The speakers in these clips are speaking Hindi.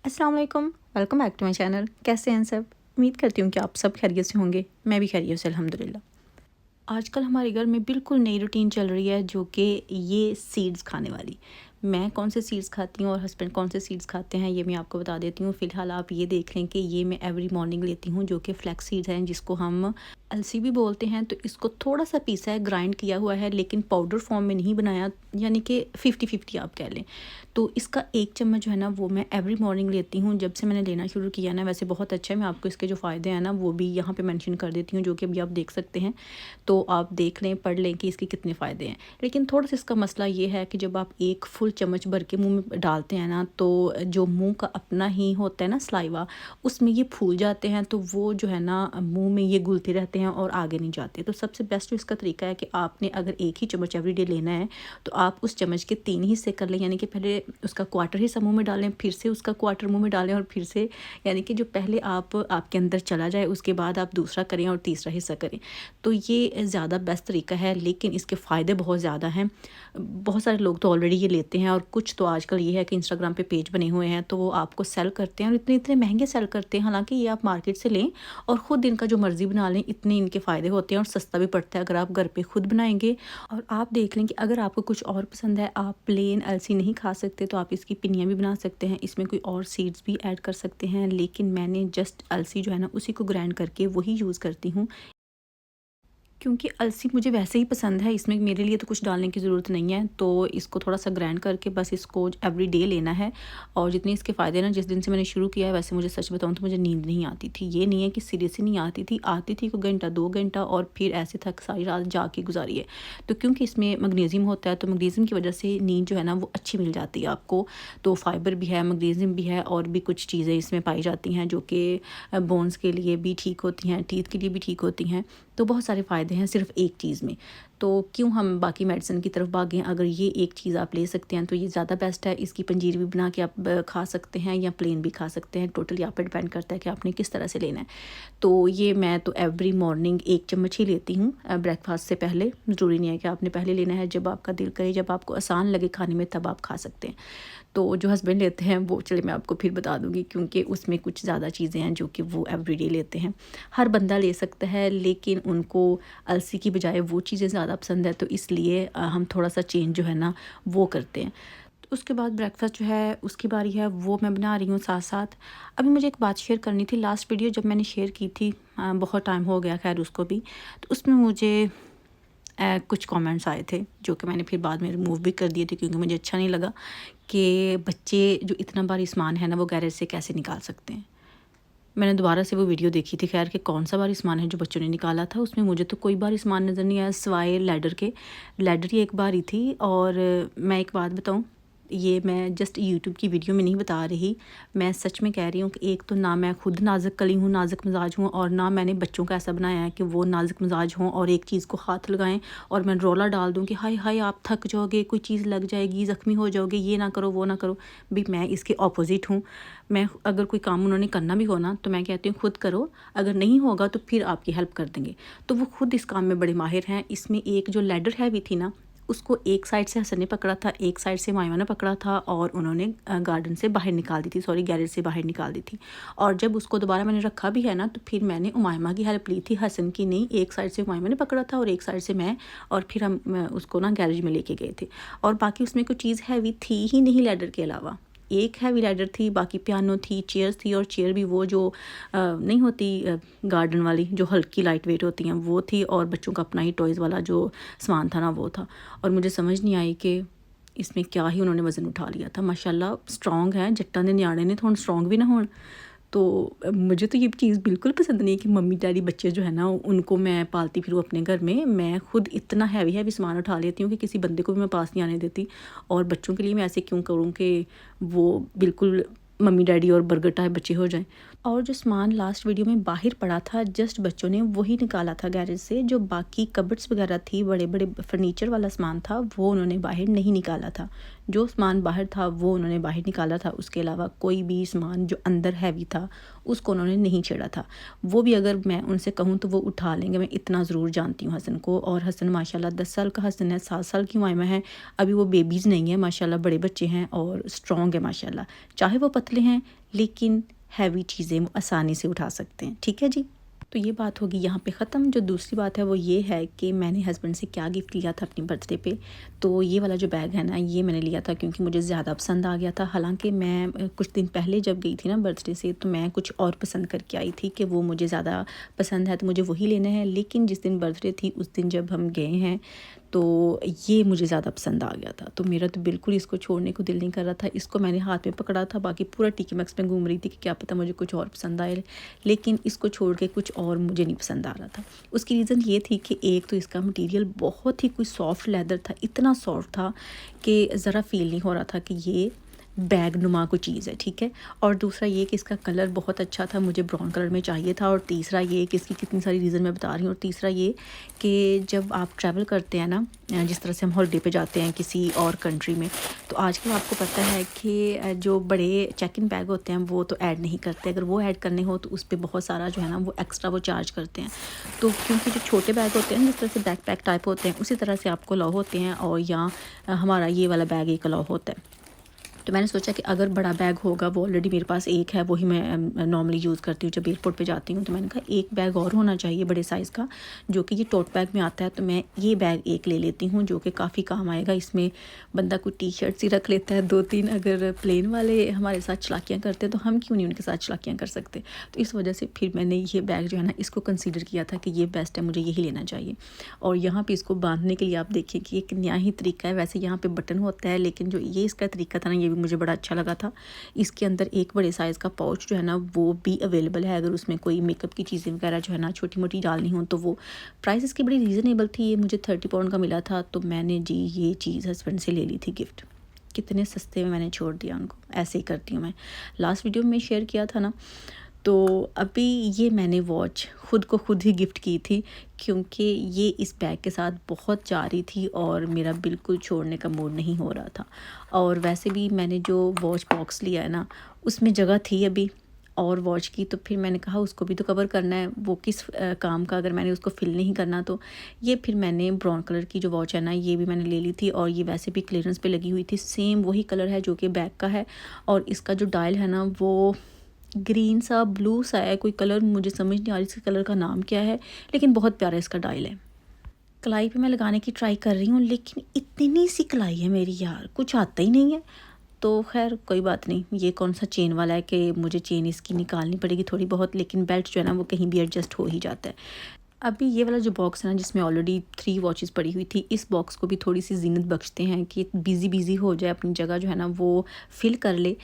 अस्सलाम वालेकुम, welcome back to my channel. कैसे हैं सब? उम्मीद करती हूँ कि आप सब खैरियत से होंगे। मैं भी खैरियत से अल्हम्दुलिल्लाह। आजकल हमारे घर में बिल्कुल नई रूटीन चल रही है जो कि ये सीड्स खाने वाली। मैं कौन से सीड्स खाती हूँ और हस्बैंड कौन से सीड्स खाते हैं ये मैं आपको बता देती हूँ। फ़िलहाल आप ये देख लें कि ये मैं एवरी मॉर्निंग लेती हूँ जो कि फ्लैक्स सीड्स हैं, जिसको हम अलसी भी बोलते हैं। तो इसको थोड़ा सा पीसा है, ग्राइंड किया हुआ है, लेकिन पाउडर फॉर्म में नहीं बनाया, यानी कि 50-50 आप कह लें। तो इसका 1 चम्मच जो है ना वो मैं एवरी मॉर्निंग लेती हूँ। जब से मैंने लेना शुरू किया ना, वैसे बहुत अच्छा है। मैं आपको इसके जो फ़ायदे हैं ना वो भी यहाँ पे मेंशन कर देती हूँ, जो कि अभी आप देख सकते हैं। तो आप देख लें, पढ़ लें कि इसके कितने फ़ायदे हैं। लेकिन थोड़ा-सा इसका मसला ये है कि जब आप एक फुल चम्मच भर के मुँह में डालते हैं ना, तो जो मुँह का अपना ही होता है ना सलाइवा, उसमें ये फूल जाते हैं। तो वो जो है ना मुँह में ये घुलते रहते हैं और आगे नहीं जाते। तो सबसे बेस्ट जो इसका तरीका है कि आपने अगर 1 ही चम्मच एवरीडे लेना है, तो आप उस चम्मच के 3 हिस्से कर लें। यानी कि पहले उसका क्वार्टर हिस्सा मुँह में डालें, फिर से उसका क्वार्टर मुँह में डालें और फिर से, यानी कि जो पहले आप आपके अंदर चला जाए, उसके बाद आप दूसरा करें और तीसरा हिस्सा करें। तो ये ज़्यादा बेस्ट तरीका है, लेकिन इसके फ़ायदे बहुत ज़्यादा हैं। बहुत सारे लोग तो ऑलरेडी ये लेते हैं, और कुछ तो आजकल ये है कि इंस्टाग्राम पे पेज बने हुए हैं, तो वो आपको सेल करते हैं और इतने-इतने महँगे सेल करते हैं। हालाँकि ये आप मार्केट से लें और ख़ुद इनका जो मर्ज़ी बना लें, इतने इनके फ़ायदे होते हैं और सस्ता भी पड़ता है अगर आप घर पे खुद बनाएँगे। और आप देख लें कि अगर आपको कुछ और पसंद है, आप प्लेन अलसी नहीं खा सकते, तो आप इसकी पिनियाँ भी बना सकते हैं। इसमें कोई और सीड्स भी ऐड कर सकते हैं, लेकिन मैंने जस्ट अलसी जो है ना उसी को ग्राइंड करके वही यूज़ करती हूँ। क्योंकि अलसी मुझे वैसे ही पसंद है, इसमें मेरे लिए तो कुछ डालने की ज़रूरत नहीं है। तो इसको थोड़ा-सा ग्राइंड करके बस इसको एवरीडे लेना है। और जितने इसके फ़ायदे हैं ना, जिस दिन से मैंने शुरू किया है, वैसे मुझे सच बताऊँ तो मुझे नींद नहीं आती थी। ये नहीं है कि सिरे से नहीं आती थी कोई घंटा 2 घंटा, और फिर ऐसे थक सारी रात जाग के गुज़ारी है। तो क्योंकि इसमें मैग्नीशियम होता है, तो मैग्नीशियम की वज़ह से नींद जो है ना वो अच्छी मिल जाती है आपको। तो फाइबर भी है, मैग्नीशियम भी है, और भी कुछ चीज़ें इसमें पाई जाती हैं जो कि बोन्स के लिए भी ठीक होती हैं, टीथ के लिए भी ठीक होती हैं। तो बहुत सारे फ़ायदे हैं सिर्फ़ एक चीज़ में। तो क्यों हम बाकी मेडिसिन की तरफ भागें? अगर ये एक चीज़ आप ले सकते हैं तो ये ज़्यादा बेस्ट है। इसकी पंजीरी भी बना के आप खा सकते हैं या प्लेन भी खा सकते हैं। टोटली आप पे डिपेंड करता है कि आपने किस तरह से लेना है। तो ये मैं तो एवरी मॉर्निंग 1 चम्मच ही लेती हूँ ब्रेकफ़ास्ट से पहले। ज़रूरी नहीं है कि आपने पहले लेना है, जब आपका दिल करे, जब आपको आसान लगे खाने में, तब आप खा सकते हैं। तो जो हस्बैंड लेते हैं वो चलिए मैं आपको फिर बता दूँगी, क्योंकि उसमें कुछ ज़्यादा चीज़ें हैं जो कि वो एवरीडे लेते हैं। हर बंदा ले सकता है, लेकिन उनको अलसी की बजाय वो चीज़ें ज़्यादा पसंद है, तो इसलिए हम थोड़ा-सा चेंज जो है ना वो करते हैं। तो उसके बाद ब्रेकफ़ास्ट जो है उसकी बारी है, वो मैं बना रही हूँ साथ-साथ। अभी मुझे एक बात शेयर करनी थी। लास्ट वीडियो जब मैंने शेयर की थी, बहुत टाइम हो गया खैर उसको भी, तो उसमें मुझे कुछ कमेंट्स आए थे जो कि मैंने फिर बाद में रिमूव भी कर दिए थे, क्योंकि मुझे अच्छा नहीं लगा कि बच्चे जो इतना भारी सामान है ना वो गैरेज से कैसे निकाल सकते हैं। मैंने दोबारा से वो वीडियो देखी थी खैर कि कौन सा भारी सामान है जो बच्चों ने निकाला था। उसमें मुझे तो कोई भारी सामान नज़र नहीं आया सिवाय लैडर के। लैडर ही एक भारी थी। और मैं एक बात बताऊँ, ये मैं जस्ट यूट्यूब की वीडियो में नहीं बता रही, मैं सच में कह रही हूँ कि एक तो ना मैं खुद नाज़ुक कली हूँ, नाज़ुक मिज़ाज हूँ, और ना मैंने बच्चों को ऐसा बनाया है कि वो नाज़ुक मिज़ाज हों और एक चीज़ को हाथ लगाएं और मैं रोला डाल दूँ कि हाय हाय आप थक जाओगे, कोई चीज़ लग जाएगी, ज़ख्मी हो जाओगे, ये ना करो वो ना करो। भी मैं इसके ऑपोज़िट हूँ। मैं अगर कोई काम उन्होंने करना भी हो ना, तो मैं कहती हूँ खुद करो, अगर नहीं होगा तो फिर आपकी हेल्प कर देंगे। तो वो खुद इस काम में बड़े माहिर हैं। इसमें एक जो लैडर हैवी थी ना, उसको एक साइड से हसन ने पकड़ा था, एक साइड से मायवा ने पकड़ा था, और उन्होंने गार्डन से बाहर निकाल दी थी, सॉरी गैरेज से बाहर निकाल दी थी। और जब उसको दोबारा मैंने रखा भी है ना, तो फिर मैंने उमायमा की हेल्प ली थी, हसन की नहीं। एक साइड से उमायमा ने पकड़ा था और एक साइड से मैं, और फिर हम उसको ना गैरेज में लेके गए थे। और बाकी उसमें कोई चीज़ हैवी थी ही नहीं लैडर के अलावा। एक हैवी लैडर थी, बाकी पियानो थी, चेयर्स थी, और चेयर भी वो जो नहीं होती गार्डन वाली, जो हल्की लाइट वेट होती हैं, वो थी, और बच्चों का अपना ही टॉयज़ वाला जो सामान था ना वो था। और मुझे समझ नहीं आई कि इसमें क्या ही उन्होंने वज़न उठा लिया था। माशाल्लाह स्ट्रॉन्ग है, जट्टां दे न्याणे ने तो हुण स्ट्रॉन्ग भी ना होण। तो मुझे तो ये चीज़ बिल्कुल पसंद नहीं है कि मम्मी डैडी बच्चे जो है ना उनको मैं पालती फिरूँ अपने घर में। मैं खुद इतना हैवी सामान उठा लेती हूँ कि किसी बंदे को भी मैं पास नहीं आने देती। और बच्चों के लिए मैं ऐसे क्यों करूँ कि वो बिल्कुल मम्मी डैडी और बर्गर टाइप बच्चे हो जाएँ। और जो सामान लास्ट वीडियो में बाहर पड़ा था जस्ट बच्चों ने वही निकाला था गैरेज से। जो बाकी कबर्ड्स वगैरह थी, बड़े बड़े फर्नीचर वाला सामान था, वो उन्होंने बाहर नहीं निकाला था। जो सामान बाहर था वो उन्होंने बाहर निकाला था। उसके अलावा कोई भी सामान जो अंदर हैवी था उसको उन्होंने नहीं छेड़ा था। वो भी अगर मैं उनसे कहूँ तो वो उठा लेंगे, मैं इतना ज़रूर जानती हूँ हसन को। और हसन माशाल्लाह 10 साल का हसन है, 7 साल की उमाइमा है। अभी वो बेबीज़ नहीं है माशाल्लाह, बड़े बच्चे हैं और स्ट्रॉन्ग है माशाल्लाह। चाहे वो पतले हैं लेकिन हैवी चीज़ें वो आसानी से उठा सकते हैं। ठीक है जी, तो ये बात होगी यहाँ पे ख़त्म। जो दूसरी बात है वो ये है कि मैंने हस्बैंड से क्या गिफ्ट लिया था अपनी बर्थडे पे। तो ये वाला जो बैग है ना, ये मैंने लिया था क्योंकि मुझे ज़्यादा पसंद आ गया था। हालांकि मैं कुछ दिन पहले जब गई थी ना बर्थडे से, तो मैं कुछ और पसंद करके आई थी कि वो मुझे ज़्यादा पसंद है तो मुझे वही लेना है। लेकिन जिस दिन बर्थडे थी उस दिन जब हम गए हैं तो ये मुझे ज़्यादा पसंद आ गया था। तो मेरा तो बिल्कुल इसको छोड़ने को दिल नहीं कर रहा था। इसको मैंने हाथ में पकड़ा था, बाकी पूरा टीके मैक्स में घूम रही थी कि क्या पता मुझे कुछ और पसंद आए, लेकिन इसको छोड़ के कुछ और मुझे नहीं पसंद आ रहा था। उसकी रीज़न ये थी कि एक तो इसका मटेरियल बहुत ही कोई सॉफ्ट लेदर था, इतना सॉफ्ट था कि ज़रा फील नहीं हो रहा था कि ये बैग नुमा कोई चीज़ है। ठीक है, और दूसरा ये कि इसका कलर बहुत अच्छा था, मुझे ब्राउन कलर में चाहिए था। और तीसरा ये कि इसकी कितनी सारी रीज़न मैं बता रही हूँ। और तीसरा ये कि जब आप ट्रैवल करते हैं ना, जिस तरह से हम हॉलीडे पे जाते हैं किसी और कंट्री में, तो आजकल आपको पता है कि जो बड़े चेक इन बैग होते हैं वो तो ऐड नहीं करते। अगर वो ऐड करने हो तो उस पर बहुत सारा जो है ना वो एक्स्ट्रा वो चार्ज करते हैं। तो क्योंकि जो छोटे बैग होते हैं जिस तरह से बैकपैक टाइप होते हैं उसी तरह से आपको अलाउ होते हैं, और यहाँ हमारा ये वाला बैग एक अलाउ होता है। तो मैंने सोचा कि अगर बड़ा बैग होगा, वो ऑलरेडी मेरे पास एक है, वही मैं नॉर्मली यूज़ करती हूँ जब एयरपोर्ट पे जाती हूँ। तो मैंने कहा एक बैग और होना चाहिए बड़े साइज़ का, जो कि ये टोट बैग में आता है। तो मैं ये बैग एक ले लेती हूँ जो कि काफ़ी काम आएगा। इसमें बंदा कोई टी शर्ट्स ही रख लेता है 2-3। अगर प्लेन वाले हमारे साथ चलाकियाँ करते तो हम क्यों नहीं उनके साथ चलाकियाँ कर सकते। तो इस वजह से फिर मैंने ये बैग जो है ना इसको कंसिडर किया था कि ये बेस्ट है, मुझे यही लेना चाहिए। और यहाँ पर इसको बांधने के लिए आप देखिए कि एक नया ही तरीका है। वैसे यहाँ पर बटन होता है, लेकिन जो ये इसका तरीका था ना ये भी मुझे बड़ा अच्छा लगा था। इसके अंदर एक बड़े साइज़ का पाउच जो है ना वो भी अवेलेबल है। अगर उसमें कोई मेकअप की चीज़ें वगैरह जो है ना छोटी मोटी डालनी हो तो वो प्राइस इसकी बड़ी रीज़नेबल थी। ये मुझे 30 पाउंड का मिला था। तो मैंने जी ये चीज़ हस्बैंड से ले ली थी गिफ्ट। कितने सस्ते में मैंने छोड़ दिया उनको। ऐसे ही करती हूँ मैं, लास्ट वीडियो में शेयर किया था ना। तो अभी ये मैंने वॉच ख़ुद को ख़ुद ही गिफ्ट की थी क्योंकि ये इस बैग के साथ बहुत जा रही थी और मेरा बिल्कुल छोड़ने का मूड नहीं हो रहा था। और वैसे भी मैंने जो वॉच बॉक्स लिया है ना उसमें जगह थी अभी और वॉच की, तो फिर मैंने कहा उसको भी तो कवर करना है। वो किस काम का अगर मैंने उसको फिल नहीं करना। तो ये फिर मैंने ब्राउन कलर की जो वॉच है ना ये भी मैंने ले ली थी। और ये वैसे भी क्लियरेंस पे लगी हुई थी, सेम वही कलर है जो कि बैग का है। और इसका जो डायल है ना वो ग्रीन सा ब्लू सा है, कोई कलर मुझे समझ नहीं आ रही इसके कलर का नाम क्या है, लेकिन बहुत प्यारा इसका डायल है। कलाई पे मैं लगाने की ट्राई कर रही हूँ लेकिन इतनी सी कलाई है मेरी यार, कुछ आता ही नहीं है। तो खैर कोई बात नहीं। ये कौन सा चेन वाला है कि मुझे चेन इसकी निकालनी पड़ेगी थोड़ी बहुत, लेकिन बेल्ट जो है ना वो कहीं भी एडजस्ट हो ही जाता है। अभी ये वाला जो बॉक्स है ना जिसमें ऑलरेडी 3 वॉचेस पड़ी हुई थी, इस बॉक्स को भी थोड़ी सी जीनत बख्शते हैं कि बिज़ी हो जाए, अपनी जगह जो है ना वो फिल कर ले।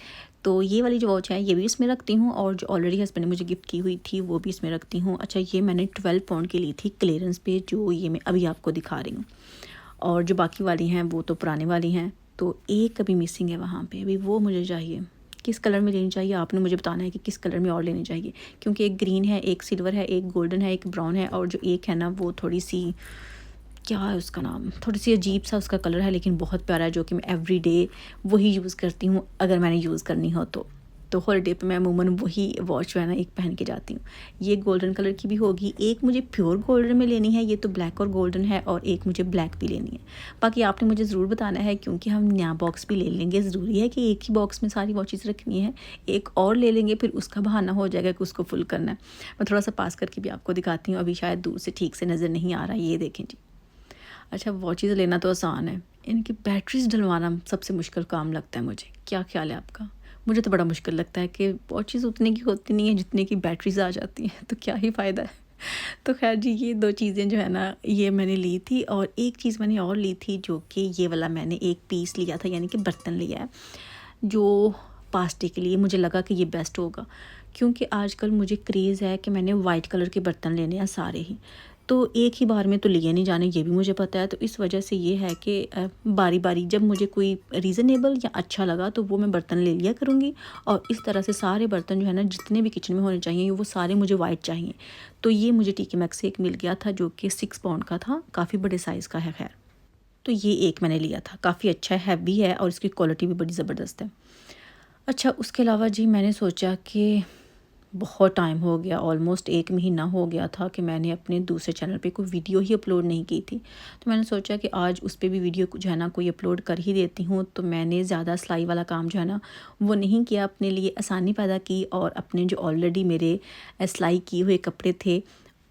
तो ये वाली जो वॉच है ये भी इसमें रखती हूँ और जो ऑलरेडी हस्बैंड ने मुझे गिफ्ट की हुई थी वो भी इसमें रखती हूँ। अच्छा, ये मैंने 12 पाउंड की ली थी क्लियरेंस पे, जो ये मैं अभी आपको दिखा रही हूँ। और जो बाकी वाली हैं वो तो पुराने वाली हैं। तो एक अभी मिसिंग है वहाँ पे, अभी वो मुझे चाहिए। किस कलर में लेनी चाहिए आपने मुझे बताना है कि किस कलर में और लेनी चाहिए, क्योंकि एक ग्रीन है, एक सिल्वर है, एक गोल्डन है, एक ब्राउन है, और जो एक है ना वो थोड़ी सी क्या है उसका नाम, थोड़ी सी अजीब सा उसका कलर है लेकिन बहुत प्यारा है, जो कि मैं एवरीडे वही यूज़ करती हूँ अगर मैंने यूज़ करनी हो तो हॉलीडे पे मैं अमूमन वही वॉच जो है ना एक पहन के जाती हूँ। ये गोल्डन कलर की भी होगी, एक मुझे प्योर गोल्डन में लेनी है, ये तो ब्लैक और गोल्डन है, और एक मुझे ब्लैक भी लेनी है। बाकी आपने मुझे ज़रूर बताना है क्योंकि हम नया बॉक्स भी ले लेंगे। ज़रूरी है कि एक ही बॉक्स में सारी वॉचेस रखनी है, एक और ले लेंगे फिर उसका बहाना हो जाएगा कि उसको फुल करना है। मैं थोड़ा सा पास करके भी आपको दिखाती हूँ, अभी शायद दूर से ठीक से नज़र नहीं आ रहा, ये देखें जी। अच्छा, वॉचेस लेना तो आसान है, इनकी बैटरीज डलवाना सबसे मुश्किल काम लगता है मुझे। क्या ख्याल है आपका? मुझे तो बड़ा मुश्किल लगता है कि वॉचेस उतने की होती नहीं है जितने की बैटरीज आ जाती हैं, तो क्या ही फ़ायदा है। तो खैर जी, ये 2 चीज़ें जो है ना ये मैंने ली थी। और एक चीज़ मैंने और ली थी जो कि ये वाला मैंने एक पीस लिया था, यानी कि बर्तन लिया है जो पास्ते के लिए। मुझे लगा कि ये बेस्ट होगा क्योंकि आजकल मुझे क्रेज़ है कि मैंने वाइट कलर के बर्तन लेने हैं सारे ही। तो एक ही बार में तो लिए नहीं जाने, ये भी मुझे पता है। तो इस वजह से ये है कि बारी बारी जब मुझे कोई रीज़नेबल या अच्छा लगा तो वो मैं बर्तन ले लिया करूँगी। और इस तरह से सारे बर्तन जो है ना, जितने भी किचन में होने चाहिए वो सारे मुझे वाइट चाहिए। तो ये मुझे टीके मैक्स से एक मिल गया था जो कि 6 पाउंड का था, काफ़ी बड़े साइज़ का है। खैर, तो ये एक मैंने लिया था, काफ़ी अच्छा है, हैवी है और इसकी क्वालिटी भी बड़ी ज़बरदस्त है। अच्छा, उसके अलावा जी मैंने सोचा कि बहुत टाइम हो गया, ऑलमोस्ट 1 महीना हो गया था कि मैंने अपने दूसरे चैनल पे कोई वीडियो ही अपलोड नहीं की थी। तो मैंने सोचा कि आज उस पे भी वीडियो जो है ना कोई अपलोड कर ही देती हूँ। तो मैंने ज़्यादा सिलाई वाला काम जो है ना वो नहीं किया, अपने लिए आसानी पैदा की और अपने जो ऑलरेडी मेरे सिलाई किए हुए कपड़े थे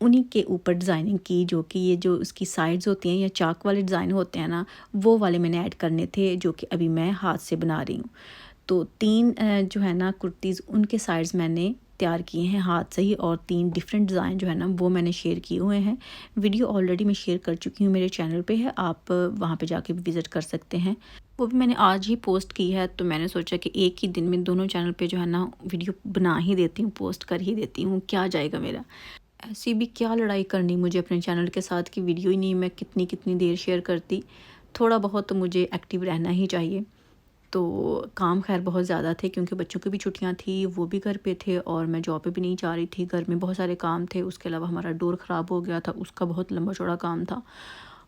उन्हीं के ऊपर डिज़ाइनिंग की, जो कि ये जो उसकी साइड्स होती हैं या चाक वाले डिज़ाइन होते हैं ना, वो वाले मैंने ऐड करने थे, जो कि अभी मैं हाथ से बना रही हूँ। तो 3 जो है ना कुर्तीज़, उनके साइड्स मैंने तैयार किए हैं हाथ से ही और 3 डिफरेंट डिज़ाइन जो है ना वो मैंने शेयर किए हुए हैं। वीडियो ऑलरेडी मैं शेयर कर चुकी हूँ, मेरे चैनल पे है, आप वहाँ पे जाके भी विज़िट कर सकते हैं। वो भी मैंने आज ही पोस्ट की है। तो मैंने सोचा कि एक ही दिन में दोनों चैनल पे जो है ना वीडियो बना ही देती हूँ, पोस्ट कर ही देती हूँ, क्या जाएगा मेरा। ऐसी भी क्या लड़ाई करनी मुझे अपने चैनल के साथ कि वीडियो ही नहीं मैं कितनी कितनी देर शेयर करती। थोड़ा बहुत तो मुझे एक्टिव रहना ही चाहिए। तो काम खैर बहुत ज़्यादा थे क्योंकि बच्चों की भी छुट्टियां थी, वो भी घर पे थे और मैं जॉब पे भी नहीं जा रही थी। घर में बहुत सारे काम थे, उसके अलावा हमारा डोर ख़राब हो गया था, उसका बहुत लंबा चौड़ा काम था।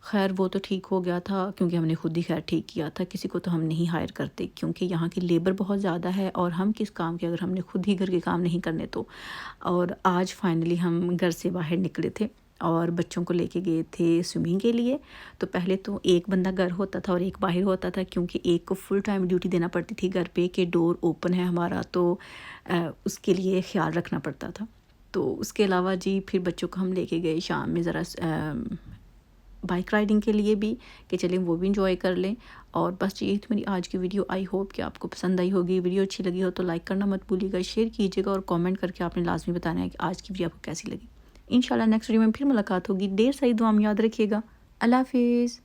खैर वो तो ठीक हो गया था क्योंकि हमने खुद ही खैर ठीक किया था, किसी को तो हम नहीं हायर करते क्योंकि यहाँ की लेबर बहुत ज़्यादा है और हम किस काम के, अगर हमने खुद ही घर के काम नहीं करने तो। और आज फाइनली हम घर से बाहर निकले थे और बच्चों को लेके गए थे स्विमिंग के लिए। तो पहले तो एक बंदा घर होता था और एक बाहर होता था क्योंकि एक को फुल टाइम ड्यूटी देना पड़ती थी घर पे कि डोर ओपन है हमारा, तो उसके लिए ख्याल रखना पड़ता था। तो उसके अलावा जी फिर बच्चों को हम लेके गए शाम में ज़रा बाइक राइडिंग के लिए भी, कि चलें वो भी इंजॉय कर लें। और बस यही थी मेरी आज की वीडियो। आई होप कि आपको पसंद आई होगी। वीडियो अच्छी लगी हो तो लाइक करना मत भूलिएगा, शेयर कीजिएगा और कमेंट करके आपने लाजमी बताना है कि आज की वीडियो आपको कैसी लगी। इंशाल्लाह नेक्स्ट वीडियो में फिर मुलाकात होगी। ढेर सारी दुआ में याद रखिएगा। अल्लाह हाफिज़।